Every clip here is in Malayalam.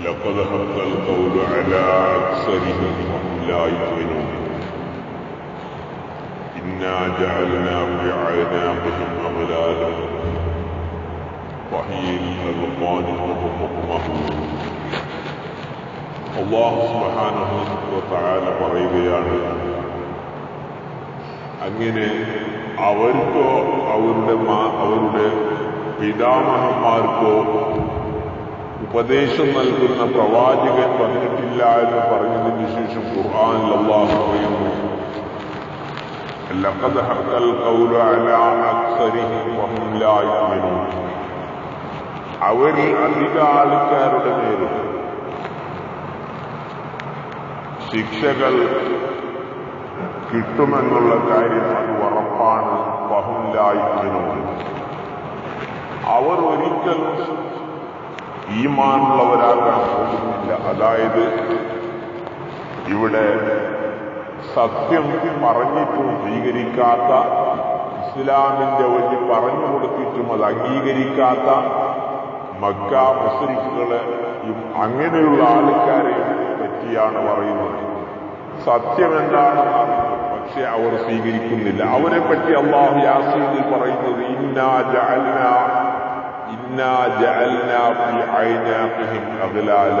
لقد حق القول على أكثرهم وهم لا يؤمنون إنا جعلنا في أعناقهم أغلالا وهي الأذقان وهم مقمحون. അല്ലാഹു സുബ്ഹാനഹു വ തആല പറയുകയാണ്, അങ്ങനെ അവർക്കോ അവരുടെ പിതാമഹന്മാർക്കോ ഉപദേശം നൽകുന്ന പ്രവാചകൻ വന്നിട്ടില്ല എന്ന് പറഞ്ഞതിന് ശേഷം ഖുർആനിൽ അല്ലാഹു പറയുന്നു, ലഖദ് ഹഖൽ ഖൗലു അലാ അക്സരിഹിം വഹും ലാ യുഅ്മിനൂൻ. അവരിൽ അധിക ആൾക്കാരുടെ മേലും ശിക്ഷകൾ കിട്ടുമെന്നുള്ള കാര്യം അത് ഉറപ്പാണ്. വഹും ലാ യുഅ്മിനൂൻ. അവർ ഒരിക്കലും ഈമാനുള്ളവരാകാൻ പോകുന്നില്ല. അതായത് ഇവിടെ സത്യം പറഞ്ഞിട്ടും സ്വീകരിക്കാത്ത, ഇസ്ലാമിന്റെ വഴി പറഞ്ഞു കൊടുത്തിട്ടും അത് അംഗീകരിക്കാത്ത മക്ക മുശ്രിക്കുകളെ അങ്ങനെയുള്ള ആൾക്കാരെ പറ്റിയാണ് പറയുന്നത്. സത്യം എന്താണെന്ന് അറിയുന്നു, പക്ഷെ അവർ സ്വീകരിക്കുന്നില്ല. അവരെ പറ്റി അല്ലാഹു യാസീനിൽ പറയുന്നത്, ഇന്നാ ജഅൽനാ ഫീ അഅ്നാഖിഹിം അഗ്ലാല.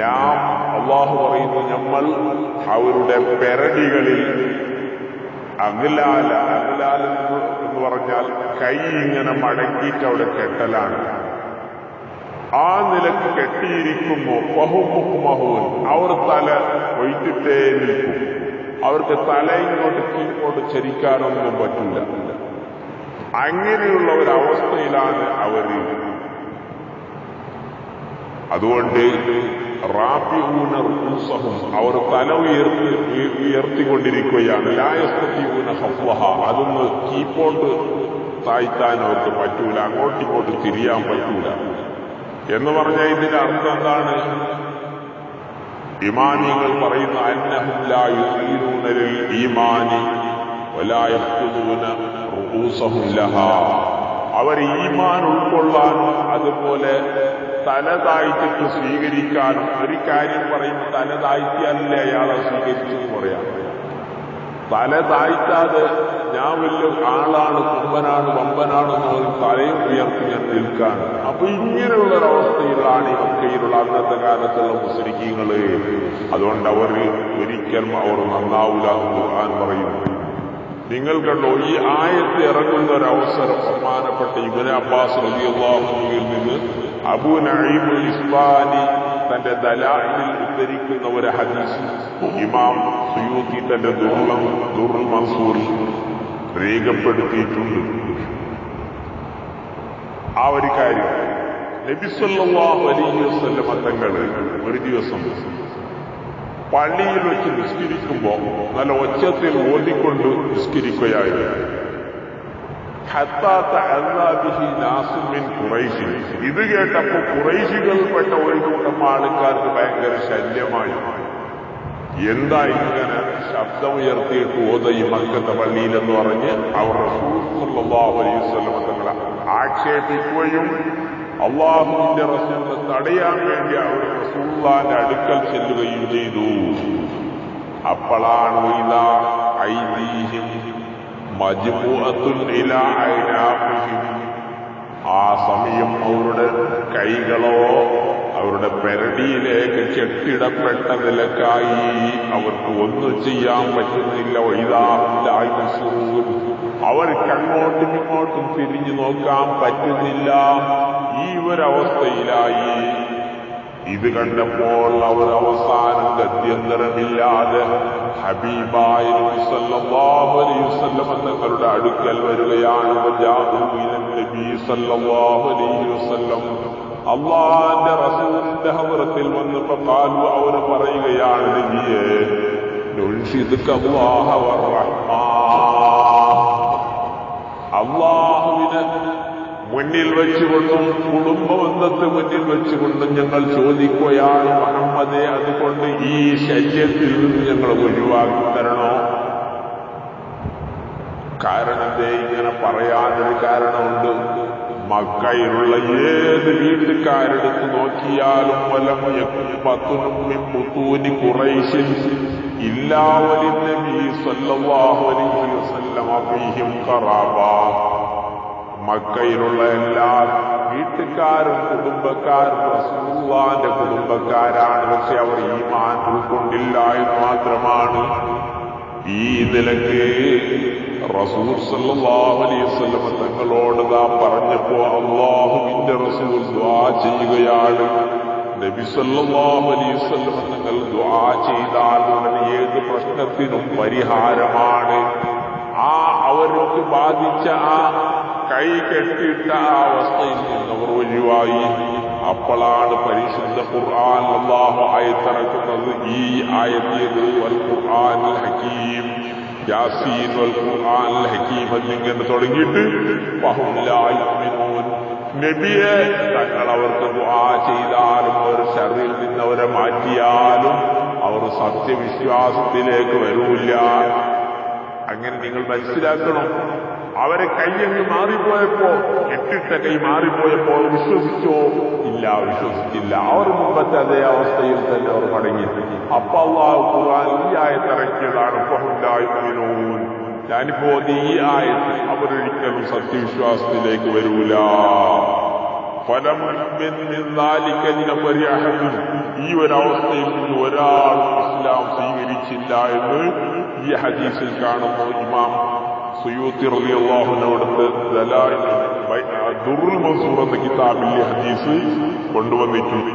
നാം, അല്ലാഹു പറയുന്നു, നമ്മൾ അവരുടെ പെരടികളിൽ അഗ്ലാല എന്ന് പറഞ്ഞാൽ കൈ ഇങ്ങനെ മടക്കിയിട്ട് അവിടെ കെട്ടലാണ്. ആ നിലക്ക് കെട്ടിയിരിക്കുമ്പോൾ വഹും മുഖ്മഹൂൻ, അവർ തല ഒഴിച്ചിട്ടേ നിൽക്കും. അവർക്ക് തല ഇങ്ങോട്ട് ചരിക്കാനൊന്നും പറ്റില്ല. അങ്ങനെയുള്ള ഒരവസ്ഥയിലാണ് അവർ. അതുകൊണ്ട് റാഫിഊന റൂസഹും, അവർ തല ഉയർത്തിക്കൊണ്ടിരിക്കുകയാണ്. ലാ യസ്തതിഊന ഖഫ്ളഹ, അതൊന്ന് കീപ്പോട്ട് താഴ്ത്താൻ അവർക്ക് പറ്റൂല, അങ്ങോട്ടിങ്ങോട്ട് തിരിയാൻ പറ്റൂല. എന്ന് പറഞ്ഞാൽ ഇതിന്റെ അർത്ഥം എന്താണ്? ഇമാനികൾ പറയുന്ന അന്നഹും ലാ യുസീറൂന ലിൽ ഈമാനി വലാ യഖ്തുദൂന റൂസഹും ലഹാ. അവർ ഈമാൻ ഉൾക്കൊള്ളാനും അതുപോലെ തല താഴ്ത്തിട്ട് സ്വീകരിക്കാനും, ഒരു കാര്യം പറയുമ്പോൾ തല താഴ്ത്തിയാലല്ലേ അയാളെ സ്വീകരിച്ചു പറയാം. തല താഴ്ത്താതെ ഞാൻ വലിയ ആളാണ്, കുമ്പനാണ്, വമ്പനാണെന്ന് പറഞ്ഞ് തലയും ഉയർത്തി ഞാൻ നിൽക്കാൻ. അപ്പൊ ഇങ്ങനെയുള്ളൊരവസ്ഥയിലാണ് ഈ മക്കയിലുള്ള അന്നത്തെ കാലത്തുള്ള മുസ്ലിമീങ്ങള്. അതുകൊണ്ട് അവർ ഒരിക്കലും അവർ നന്നാവൂല എന്ന് ഖുർആൻ പറയുന്നു. നിങ്ങൾ കണ്ടോ, ഈ ആയത്ത് ഇറങ്ങുന്ന ഒരവസരം ബഹുമാനപ്പെട്ട ഇബ്നു അബ്ബാസ് റളിയല്ലാഹു അൻഹുവിൽ നിന്ന് അബൂ നഈം ഇസ്ബാനി തന്റെ ദലായിലിൽ ഉദ്ധരിക്കുന്ന ഒരു ഹദീസ് ഇമാം സുയൂത്തി തന്റെ ദുറുൽ മൻസൂറിൽ രേഖപ്പെടുത്തിയിട്ടുണ്ട്. ആ ഒരു കാര്യം നബി സല്ലല്ലാഹു അലൈഹി വസല്ലം തങ്ങൾ ഒരു ദിവസം പള്ളിയിൽ വെച്ച് നിസ്കരിക്കുമ്പോൾ നല്ല ഒച്ചത്തിൽ ഓതിക്കൊണ്ട് നിസ്കരിക്കുകയായിരുന്നു. ഇത് കേട്ടപ്പോൾ ഖുറൈശികൾപ്പെട്ട ഒരു കൂട്ടം ആൾക്കാർക്ക് ഭയങ്കര ശല്യമായി. എന്താ ഇങ്ങനെ ശബ്ദമുയർത്തിയിട്ട് ഓത ഈ മക്കത്തെ പള്ളിയിലെന്ന് പറഞ്ഞ് അവർ റസൂൽ സല്ലല്ലാഹു അലൈഹി വസല്ലം തങ്ങളെ ആക്ഷേപിക്കുകയും അള്ളാഹുവിന്റെ റസൂലിനെ തടയാൻ വേണ്ടി അവർ റസൂലുള്ളാഹിന്റെ അടുക്കൽ ചെല്ലുകയും ചെയ്തു. അപ്പോഴാണ് ഇദാ ഐദീഹിം മജ്മുഅത്തുൻ ഇലാ അഅ്നാഖിഹിം, ആ സമയം അവരുടെ കൈകളോ അവരുടെ പെരടിയിലേക്ക് കെട്ടിടപ്പെട്ട നിലക്കായി അവർക്ക് ഒന്നും ചെയ്യാൻ പറ്റുന്നില്ല. അവർക്ക് അങ്ങോട്ടും ഇങ്ങോട്ടും തിരിഞ്ഞു നോക്കാൻ പറ്റുന്നില്ല. ഈ ഒരവസ്ഥയിലായി. ഇത് കണ്ടപ്പോൾ അവർ അവസാനം ഗത്യന്തരമില്ലാതെ ഹബീബായ നബി സല്ലല്ലാഹു അലൈഹി വസല്ലം തങ്ങളുടെ അടുക്കൽ വരികയാണ്. നബി സല്ലല്ലാഹു അലൈഹി വസല്ലം അള്ളാന്റെ റസൂലിന്റെ ഹദറത്തിൽ വന്നപ്പോൾ ഖാലു, അവർ പറയുകയാണ്, നബിയേ നുൻഷിദുക അല്ലാഹ വറഹ്മാൻ, അല്ലാഹുവിനെ മുന്നിൽ വെച്ചുകൊണ്ടും കുടുംബബന്ധത്തെ മുന്നിൽ വെച്ചുകൊണ്ടും ഞങ്ങൾ ചോദിക്കുകയാണ്, മുഹമ്മദേ, അതുകൊണ്ട് ഈ ശല്യത്തിൽ നിന്ന് ഞങ്ങൾ ഒഴിവാക്കി തരണോ. കാരണത്തെ ഇങ്ങനെ പറയാനൊരു കാരണമുണ്ട്. മക്കയിലുള്ള ഏത് വീട്ടുകാരെടുത്ത് നോക്കിയാലും വലം യകുബത്തുനും മിൻ ബുതൂനി ഖുറൈശിൻ ഇല്ലാ വലിന്നബി സ്വല്ലല്ലാഹു അലൈഹി വസല്ലം ഫീഹിം ഖറാബ. മക്കയിലുള്ള എല്ലാ വീട്ടുകാരും കുടുംബക്കാരും റസൂലുള്ളാഹിന്റെ കുടുംബക്കാരാണ്. പക്ഷെ അവർ ഈമാൻ ഉൾക്കൊണ്ടില്ല എന്ന് മാത്രമാണ്. ഈ നിലക്ക് റസൂൽ സല്ലല്ലാഹു അലൈഹി വസല്ലം തങ്ങളോട് പറഞ്ഞപ്പോ അല്ലാഹുവിന്റെ റസൂൽ ദുആ ചെയ്യുകയാണ്. നബി സല്ലല്ലാഹു അലൈഹി വസല്ലം തങ്ങൾ ദുആ ചെയ്താൽ ഉടനെ ഏത് പ്രശ്നത്തിനും പരിഹാരമാണ്. അവർക്ക് ബാധിച്ച ആ കൈ കെട്ടിയിട്ട ആ അവസ്ഥയിൽ നിന്നവർ ഒഴിവായി. അപ്പോഴാണ് പരിശുദ്ധ ഖുർആൻ അല്ലാഹു ആയത്തിറക്കുന്നത്. ഈ ആയത്തിൽ വൽ ഖുർആനിൽ ഹകീം, യാസീൻ വൽ ഖുർആനിൽ ഹകീം എന്നിങ്ങനെ തുടങ്ങിയിട്ട് ഫഹും ലാ യുഅ്മിനൂൻ. നബിയെ തങ്ങൾ അവർക്ക് ദുആ ചെയ്താലും അവർ ശർറിൽ നിന്നവരെ മാറ്റിയാലും അവർ സത്യവിശ്വാസത്തിലേക്ക് വരൂല്ല. അങ്ങനെ നിങ്ങൾ മനസ്സിലാക്കണം. അവരെ കൈയങ്ങ് മാറിപ്പോയപ്പോ, കെട്ടിട്ട കൈ മാറിപ്പോയപ്പോൾ വിശ്വസിച്ചോ? ഇല്ല, വിശ്വസിച്ചില്ല. അവർ മുമ്പത്തെ അതേ അവസ്ഥയിൽ തന്നെ അവർ മടങ്ങി. അപ്പൊ അല്ലാഹു ഖുർആൻ ഈ ആയത്തിറക്കിയതാണ് ഫഹും ലാ യുഅ്മിനൂൻ. ഞാനിപ്പോ ഈ ആയത്ത് അവരൊരിക്കലും സത്യവിശ്വാസത്തിലേക്ക് വരൂല. ഫലം ഈ ഒരവസ്ഥയിൽ നിന്ന് ഒരാൾ ഇസ്ലാം സ്വീകരിച്ചില്ല എന്ന് ഈ ഹദീസിൽ കാണുന്നു. ഇമാം സുയൂത്തി റളിയല്ലാഹു അൻഹു ദുർറുൽ മൻസൂർ എന്ന കിതാബിൽ ഹദീസ് കൊണ്ടുവന്നിട്ടുണ്ട്.